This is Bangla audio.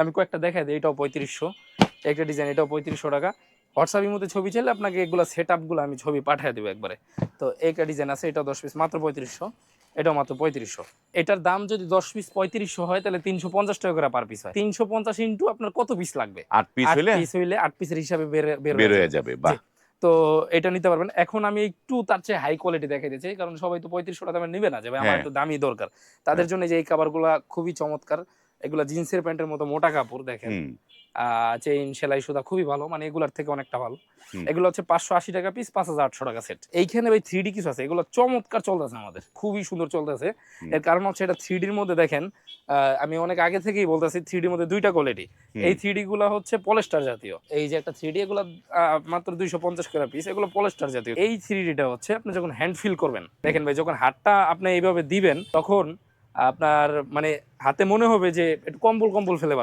আমি কয়েকটা দেখাই দিই। এটাও 3500, একটা ডিজাইন, এটাও 3500 টাকা। হোয়াটসঅ্যাপের মধ্যে ছবি চাইলে আপনাকে এগুলো সেট আপগুলো আমি ছবি পাঠিয়ে দেবো একবারে। তো একটা ডিজাইন আছে, এটাও 10 পিস, মাত্র 3500। এটাও মাত্র 3500। এটার দাম যদি 10 পিস 3500 হয়, তাহলে 350 টাকা করে পার পিস হয়। 350 ইন্টু আপনার কত পিস লাগবে? 8 পিস 8 হইলে পিস হইলে 8 পিসের হিসাবে বের বের হয়ে হয়ে যাবে। যাবে। জি। বাহ! তো এটা নিতে পারবেন। এখন আমি একটু তার চেয়ে হাই কোয়ালিটি দেখাই দিচ্ছি, কারণ সবাই তো 3500 টাকা দামের নিবে না, যে ভাই আমার হ্যাঁ, একটু দামি দরকার। তাদের হ্যাঁ। জন্য যে এই কাভারগুলা খুবই চমৎকার। এগুলা জিন্সের প্যান্টের মতো মোটা কাপড়, দেখেন। হুম, চেইন সেলাই সুতা খুবই ভালো, মানে এগুলার থেকে অনেকটা ভালো। হুম, এগুলো হচ্ছে 580 টাকা পিস, 5800 টাকা সেট। এইখানে ভাই 3D কিছু আছে, এগুলো চমৎকার চলতেছে আমাদের, খুবই সুন্দর চলতেছে। হুম, এর কারণ হচ্ছে এটা 3D এর মধ্যে দেখেন। আমি অনেক আগে থেকেই বলতেছি 3D এর মধ্যে দুইটা কোয়ালিটি। হুম। এই 3D গুলা হচ্ছে পলিস্টার জাতীয়। এই যে একটা 3D, এগুলো মাত্র 250 টাকা পিস, এগুলো পলিস্টার জাতীয়। এই 3Dটা হচ্ছে আপনি যখন হ্যান্ড ফিল করবেন, দেখেন ভাই, যখন হাতটা আপনি এইভাবে দিবেন, তখন আপনার মানে হাতে মনে হবে যে একটু কম্বল কম্বল ফেলে